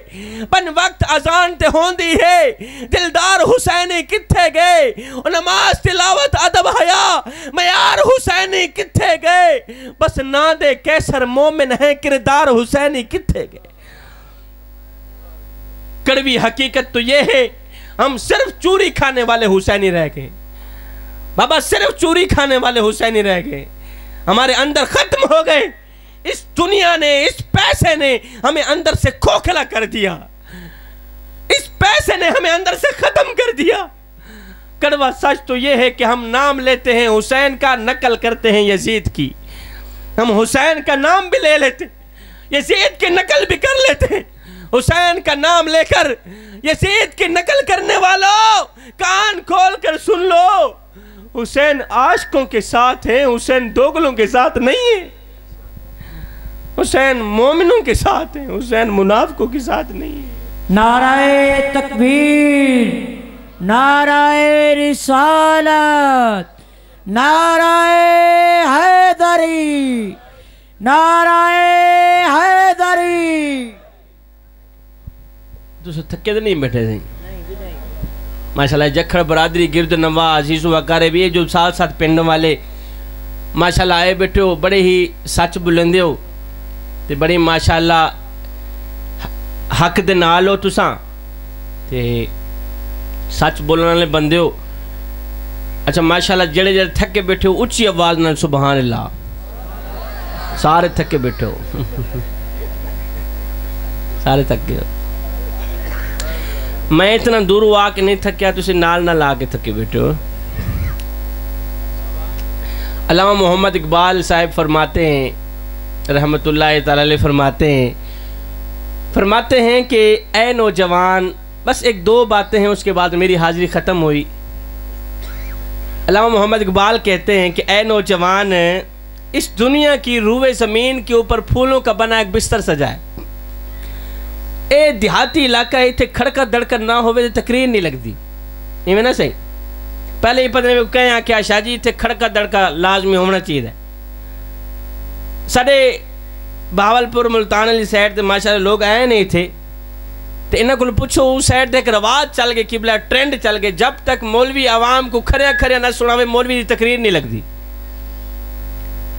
پن وقت اذان تے ہوندی ہے دلدار حسینی کتھے گئے. نماز تلاوت ادب حیا معیار حسینی کتھے گئے. بس نا دے کیسر مومن ہیں کردار حسینی کتھے گئے. کڑوی حقیقت تو یہ ہے ہم صرف چوری کھانے والے حسینی رہ گئے. بابا صرف چوری کھانے والے حسینی رہ گئے. ہمارے اندر ختم ہو گئے. اس دنیا نے اس پیسے نے ہمیں اندر سے کھوکھلا کر دیا. اس پیسے نے ہمیں اندر سے ختم کر دیا. کڑوا سچ تو یہ ہے کہ ہم نام لیتے ہیں حسین کا، نقل کرتے ہیں یزید کی. ہم حسین کا نام بھی لے لیتے، یزید کی نقل بھی کر لیتے ہیں. حسین کا نام لے کر یزید کی نقل کرنے والوں کان کھول کر سن لو، حسین عاشقوں کے ساتھ ہیں، حسین دوگلوں کے ساتھ نہیں ہے. حسین مومنوں کے ساتھ ہیں، حسین منافقوں کے ساتھ نہیں ہے. نعرہ تکبیر، نعرہ رسالت، نعرہ حیدری، نعرہ حیدری. تو تھکے تو نہیں بیٹھے تھے ماشاءاللہ. جکھڑ برادری گرد نواز عزیز و اقارب جو ساتھ ساتھ پنڈ والے ماشاءاللہ آئے بیٹھے ہو، بڑے ہی سچ بلندے ہو تے بڑی ماشاءاللہ حق دے نال ہو. تساں تے سچ بولنے والے بندے ہو. اچھا ماشاءاللہ جڑے جڑے تھکے بیٹھے ہو اچھی آواز نال سبحان اللہ. سارے تھکے بیٹھے ہو سارے تھکے ہو. میں اتنا دور آ کے نہیں تھکیا، تسی نال نال آ کے تھکے بیٹھے ہو. علامہ محمد اقبال صاحب فرماتے ہیں رحمت اللہ تعالی علیہ، فرماتے ہیں کہ اے نوجوان، بس ایک دو باتیں ہیں اس کے بعد میری حاضری ختم ہوئی. علامہ محمد اقبال کہتے ہیں کہ اے نوجوان، اس دنیا کی روئے زمین کے اوپر پھولوں کا بنا ایک بستر سجائے. اے دیہاتی علاقہ ہے، اتنے کھڑکا دڑکا نہ ہوئے تو تقریر نہیں لگتی. یہ میں نا صحیح پہلے ہی پتہ نہیں کہیں کہ شاہ جی اتنے کھڑکا دڑکا لازمی ہونا چاہیے. ساڑھے بہاولپور ملتان علی سائڈ تے ماشاءاللہ لوگ آئے نہیں تھے تو انہاں کو پوچھو اس سائڈ تے ایک رواج چل گئے، قبلہ ٹرینڈ چل گئے. جب تک مولوی عوام کو کھریا نہ سناوے مولوی دی تقریر نہیں لگتی.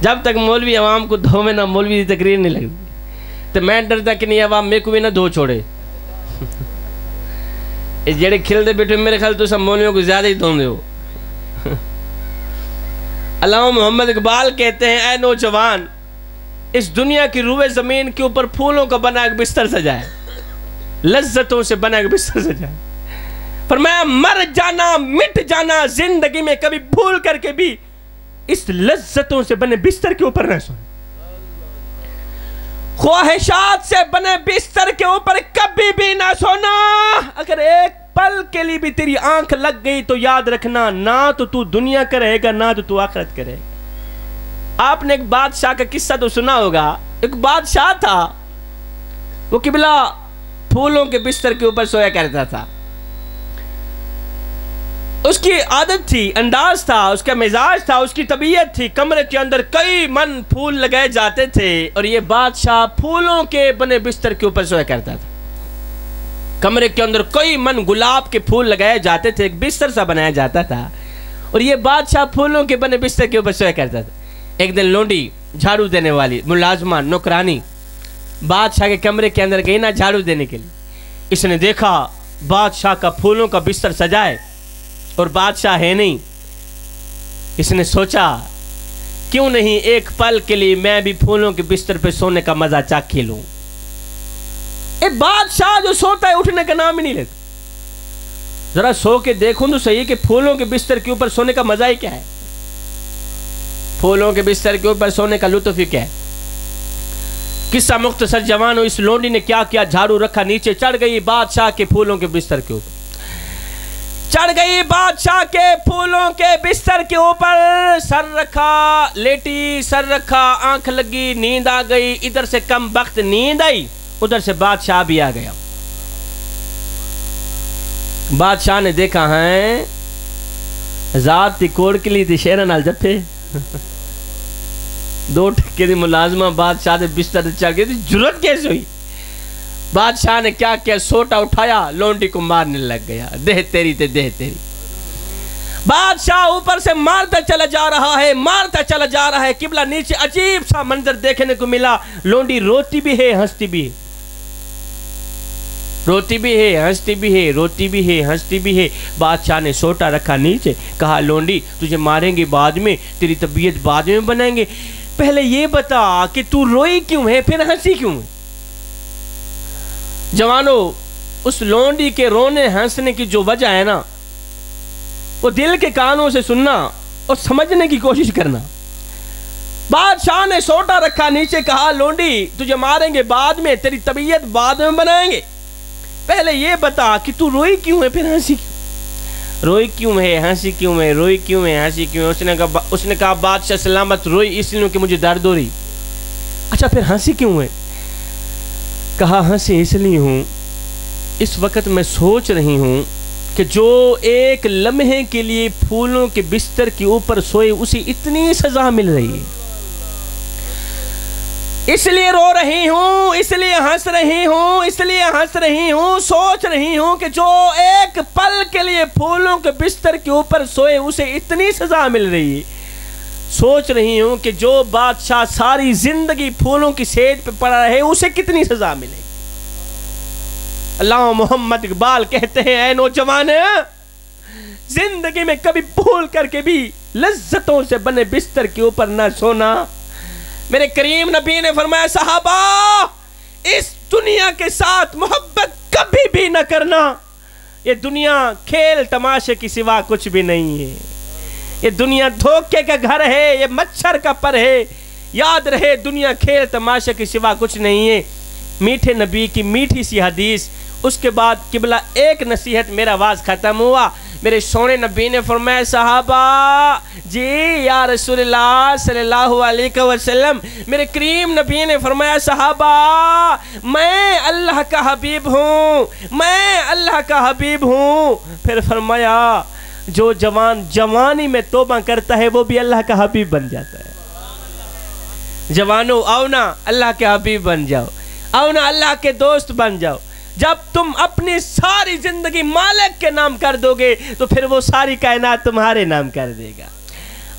جب تک مولوی عوام کو دھوے نہ مولوی دی تقریر نہیں لگتی. تو میں ڈرتا کہ نہیں عوام میں کو بھی نہ دھو چھوڑے. جڑے کھلتے بیٹھے میرے خیال تو سب مولویوں کو زیادہ ہی دھوندے ہو. علامہ محمد اقبال کہتے ہیں اے نوجوان، اس دنیا کی روئے زمین کے اوپر پھولوں کا بنا ایک بستر سجائے، لذتوں سے بنا ایک بستر سجائے. فرمایا مر جانا مٹ جانا زندگی میں کبھی بھول کر کے بھی اس لذتوں سے بنے بستر کے اوپر نہ سوئے. خواہشات سے بنے بستر کے اوپر کبھی بھی نہ سونا. اگر ایک پل کے لیے بھی تیری آنکھ لگ گئی تو یاد رکھنا نہ تو دنیا کرے گا نہ تو آخرت کرے گا. آپ نے ایک بادشاہ کا قصہ تو سنا ہوگا. ایک بادشاہ تھا، وہ قبلہ پھولوں کے بستر کے اوپر سویا کرتا تھا. اس کی عادت تھی، انداز تھا، اس کا مزاج تھا، اس کی طبیعت تھی. کمرے کے اندر کئی من پھول لگائے جاتے تھے اور یہ بادشاہ پھولوں کے بنے بستر کے اوپر سویا کرتا تھا. کمرے کے اندر کئی من گلاب کے پھول لگائے جاتے تھے، ایک بستر سا بنایا جاتا تھا اور یہ بادشاہ پھولوں کے بنے بستر کے اوپر سویا کرتا تھا. ایک دن لونڈی جھاڑو دینے والی ملازمہ نوکرانی بادشاہ کے کمرے کے اندر گئی نا جھاڑو دینے کے لیے. اس نے دیکھا بادشاہ کا پھولوں کا بستر سجائے اور بادشاہ ہے نہیں. اس نے سوچا کیوں نہیں ایک پل کے لیے میں بھی پھولوں کے بستر پہ سونے کا مزہ چاکھ لوں. ایک بادشاہ جو سوتا ہے اٹھنے کا نام ہی نہیں لیتا. ذرا سو کے دیکھوں تو صحیح کہ پھولوں کے بستر کے اوپر سونے کا مزہ ہی کیا ہے. پھولوں کے بستر کے اوپر سونے کا لطف ہی کیا ہے. قصہ مختصر جوانو، اس لونڈی نے کیا کیا، جھاڑو رکھا، نیچے چڑھ گئی بادشاہ کے پھولوں کے بستر کے اوپر. چڑھ گئی بادشاہ کے پھولوں کے بستر کے اوپر، سر رکھا لیٹی، سر رکھا، آنکھ لگی، نیند آ گئی، ادھر سے کم بخت نیند آئی، ادھر سے بادشاہ بھی آ گیا۔ بادشاہ نے دیکھا ہے ذات تی کوڑ کے لیے تی شیرہ نال جپے، 2 ٹکے دی ملازمہ بادشاہ دے بستر چڑھ گئی، جرت کیسے ہوئی؟ بادشاہ نے کیا کیا، سوٹا اٹھایا، لونڈی کو مارنے لگ گیا، دہ تیری تے دہ تیری۔ بادشاہ اوپر سے مارتا چلا جا رہا ہے، مارتا چلا جا رہا ہے، قبلہ نیچے عجیب سا منظر دیکھنے کو ملا، لونڈی روتی بھی ہے ہنستی بھی ہے، روتی بھی ہے ہنستی بھی ہے، روتی بھی ہے ہنستی بھی ہے۔ بادشاہ نے سوٹا رکھا نیچے، کہا لونڈی تجھے ماریں گے بعد میں، تیری طبیعت بعد میں بنائیں گے، پہلے یہ بتا کہ تو روئی کیوں ہے پھر ہنسی کیوں ہے؟ جوانو، اس لونڈی کے رونے ہنسنے کی جو وجہ ہے نا، وہ دل کے کانوں سے سننا اور سمجھنے کی کوشش کرنا۔ بادشاہ نے سوٹا رکھا نیچے، کہا لونڈی تجھے ماریں گے بعد میں، تیری طبیعت بعد میں بنائیں گے، پہلے یہ بتا کہ تو روئی کیوں ہے پھر ہنسی کیوں؟ روئی کیوں ہے ہنسی کیوں ہے، روئی کیوں ہے ہنسی کیوں ہے؟ اس نے کہا بادشاہ سلامت، روئی اس لیے کہ مجھے درد ہو رہی۔ اچھا پھر ہنسی کیوں ہے؟ کہا ہنسی اس لیے ہوں، اس وقت میں سوچ رہی ہوں کہ جو ایک لمحے کے لیے پھولوں کے بستر کے اوپر سوئے اسے اتنی سزا مل رہی ہے، اس لیے رو رہی ہوں، اس لیے ہنس رہی ہوں، اس لیے ہنس رہی ہوں، سوچ رہی ہوں کہ جو ایک پل کے لیے پھولوں کے بستر کے اوپر سوئے اسے اتنی سزا مل رہی ہے، سوچ رہی ہوں کہ جو بادشاہ ساری زندگی پھولوں کی سیج پہ پڑا رہے اسے کتنی سزا ملے۔ علامہ محمد اقبال کہتے ہیں اے نوجوان، زندگی میں کبھی بھول کر کے بھی لذتوں سے بنے بستر کے اوپر نہ سونا۔ میرے کریم نبی نے فرمایا صحابہ، اس دنیا کے ساتھ محبت کبھی بھی نہ کرنا، یہ دنیا کھیل تماشے کی سوا کچھ بھی نہیں ہے، یہ دنیا دھوکے کا گھر ہے، یہ مچھر کا پر ہے، یاد رہے دنیا کھیل تماشے کی سوا کچھ نہیں ہے۔ میٹھے نبی کی میٹھی سی حدیث، اس کے بعد قبلہ ایک نصیحت، میرا واز ختم ہوا۔ میرے سونے نبی نے فرمایا صحابہ جی یا رسول اللہ صلی اللہ علیہ وسلم، میرے کریم نبی نے فرمایا صحابہ میں اللہ کا حبیب ہوں، میں اللہ کا حبیب ہوں۔ پھر فرمایا جو جوان جوانی میں توبہ کرتا ہے وہ بھی اللہ کا حبیب بن جاتا ہے۔ جوانو آؤ نا اللہ کے حبیب بن جاؤ، آؤ نا اللہ کے دوست بن جاؤ۔ جب تم اپنی ساری زندگی مالک کے نام کر دو گے تو پھر وہ ساری کائنات تمہارے نام کر دے گا۔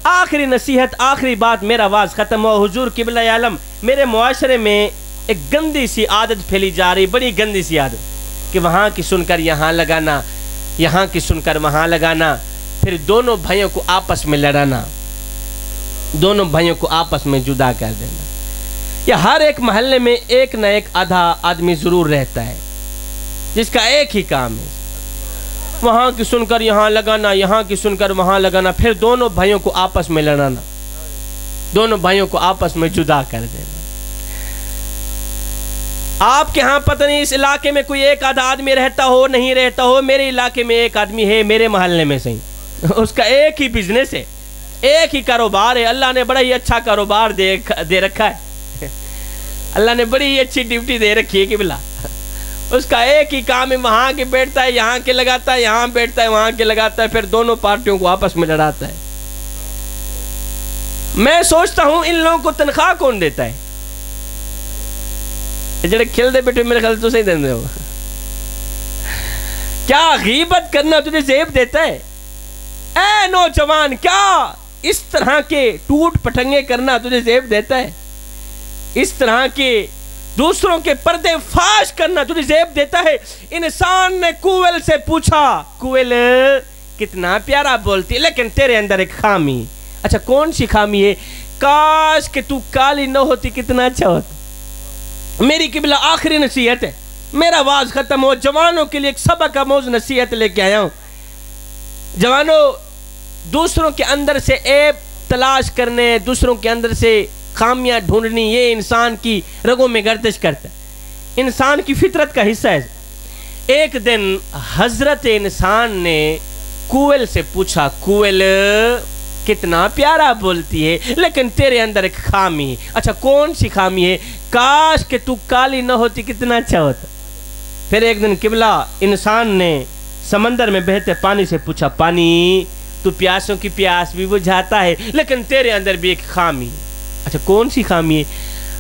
آخری نصیحت، آخری بات، میرا واز ختم ہوا۔ حضور قبلہ عالم، میرے معاشرے میں ایک گندی سی عادت پھیلی جا رہی، بڑی گندی سی عادت کہ وہاں کی سن کر یہاں لگانا، یہاں کی سن کر وہاں لگانا، پھر دونوں بھائیوں کو آپس میں لڑانا، دونوں بھائیوں کو آپس میں جدا کر دینا۔ یا ہر ایک محلے میں ایک نہ ایک آدھا آدمی ضرور رہتا ہے جس کا ایک ہی کام ہے وہاں کی سن کر یہاں لگانا، یہاں کی سن کر وہاں لگانا، پھر دونوں بھائیوں کو آپس میں لڑانا، دونوں بھائیوں کو آپس میں جدا کر دینا۔ آپ کے ہاں پتہ نہیں اس علاقے میں کوئی ایک آدھا آدمی رہتا ہو نہیں رہتا ہو، میرے علاقے میں ایک آدمی ہے، میرے محلے میں صحیح، اس کا ایک ہی بزنس ہے، ایک ہی کاروبار ہے، اللہ نے بڑا ہی اچھا کاروبار دے رکھا ہے، اللہ نے بڑی ہی اچھی ڈیوٹی دے رکھی ہے قبلہ، اس کا ایک ہی کام ہے، وہاں کے بیٹھتا ہے یہاں کے لگاتا ہے، یہاں بیٹھتا ہے وہاں کے لگاتا ہے، پھر دونوں پارٹیوں کو آپس میں لڑاتا ہے۔ میں سوچتا ہوں ان لوگوں کو تنخواہ کون دیتا ہے؟ جڑے کھیل دے بیٹھے میرے خیال تو صحیح دے ہو۔ کیا غیبت کرنا تجھے زیب دیتا ہے؟ اے نوجوان، کیا اس طرح کے ٹوٹ پٹنگے کرنا تجھے زیب دیتا ہے؟ اس طرح کے دوسروں کے پردے فاش کرنا تجھے زیب دیتا ہے؟ انسان نے کوئل سے پوچھا، کوئل کتنا پیارا بولتی لیکن تیرے اندر ایک خامی، اچھا کون سی خامی ہے؟ کاش کہ تو کالی نہ ہوتی کتنا اچھا ہوتا۔ میری قبلہ آخری نصیحت ہے، میرا واز ختم ہو، جوانوں کے لیے ایک سبق آموز نصیحت لے کے آیا ہوں۔ جوانوں، دوسروں کے اندر سے عیب تلاش کرنے، دوسروں کے اندر سے خامیاں ڈھونڈنی، یہ انسان کی رگوں میں گردش کرتا ہے، انسان کی فطرت کا حصہ ہے۔ ایک دن حضرت انسان نے کوئل سے پوچھا کوئل کتنا پیارا بولتی ہے لیکن تیرے اندر ایک خامی ہے. اچھا کون سی خامی ہے؟ کاش کہ تو کالی نہ ہوتی کتنا اچھا ہوتا. پھر ایک دن قبلہ انسان نے سمندر میں بہتے پانی سے پوچھا پانی تو پیاسوں کی پیاس بھی بجھاتا ہے لیکن تیرے اندر بھی ایک خامی. اچھا کون سی خامی ہے؟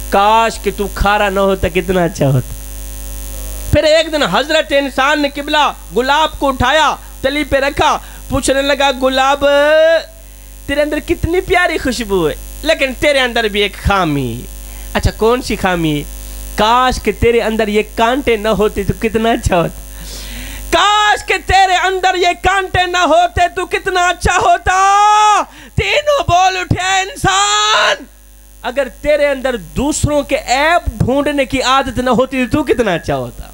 کاش کہ تو کھارا نہ ہوتا کتنا اچھا ہوتا. پھر ایک دن حضرت انسان نے قبلہ گلاب کو اٹھایا تلی پہ رکھا پوچھنے لگا گلاب تیرے اندر کتنی پیاری خوشبو ہے لیکن تیرے اندر بھی ایک خامی. اچھا کون سی خامی ہے؟ کاش کہ تیرے اندر یہ کانٹے نہ ہوتے تو کتنا اچھا ہوتا. کاش کہ تیرے اندر یہ کانٹے نہ ہوتے تو کتنا اچھا ہوتا. تینوں بول اٹھے انسان اگر تیرے اندر دوسروں کے عیب ڈھونڈنے کی عادت نہ ہوتی تو کتنا اچھا ہوتا.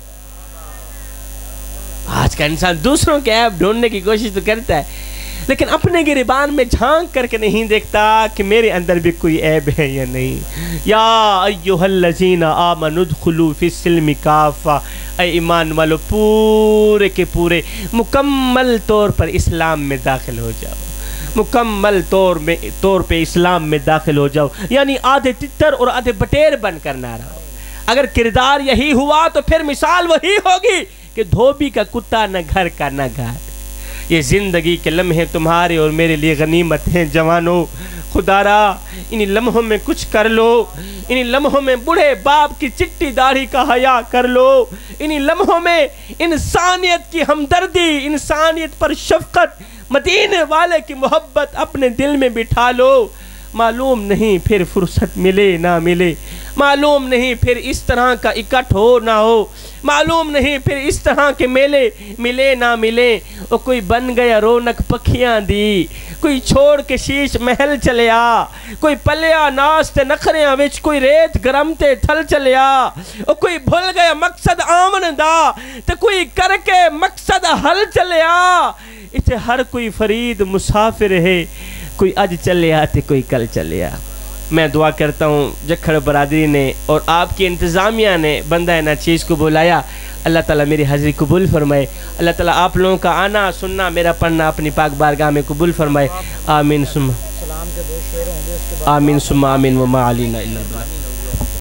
آج کا انسان دوسروں کے عیب ڈھونڈنے کی کوشش تو کرتا ہے لیکن اپنے گریبان میں جھانک کر کے نہیں دیکھتا کہ میرے اندر بھی کوئی عیب ہے یا نہیں. یا ایھا الذین آمنوا ادخلوا فی السلم کافہ. اے ایمان والو پورے کے پورے مکمل طور پر اسلام میں داخل ہو جاؤ. مکمل طور پہ اسلام میں داخل ہو جاؤ یعنی آدھے تتر اور آدھے بٹیر بن کر نہ رہو. اگر کردار یہی ہوا تو پھر مثال وہی ہوگی کہ دھوبی کا کتا نہ گھر کا نہ گھاٹ. یہ زندگی کے لمحے تمہارے اور میرے لیے غنیمت ہیں جوانوں. خدا را انہی لمحوں میں کچھ کر لو. انہی لمحوں میں بوڑھے باپ کی چٹی داڑھی کا حیا کر لو. انہی لمحوں میں انسانیت کی ہمدردی انسانیت پر شفقت مدینے والے کی محبت اپنے دل میں بٹھا لو. معلوم نہیں پھر فرصت ملے نہ ملے. معلوم نہیں پھر اس طرح کا اکٹھ ہو نہ ہو. معلوم نہیں پھر اس طرح کے میلے ملے نہ ملے. اور کوئی بن گیا رونق پکھیاں دی. کوئی چھوڑ کے شیش محل چلے آ. کوئی پلیا ناستے نخریاں وچ کوئی ریت گرم تے تھل چلے آ. اور کوئی بھول گیا مقصد آمن دا تے کوئی کر کے مقصد حل چلے آ. اتھے ہر کوئی فرید مسافر ہے. کوئی اج چلے آ تے کوئی کل چلے آ. میں دعا کرتا ہوں جکھڑ برادری نے اور آپ کی انتظامیہ نے بندہ نا چیز کو بلایا. اللہ تعالیٰ میری حاضری قبول فرمائے. اللہ تعالیٰ آپ لوگوں کا آنا سننا میرا پڑھنا اپنی پاک بارگاہ میں قبول فرمائے. آمین ثم آمین ثم آمین وما علینا الا البلاغ.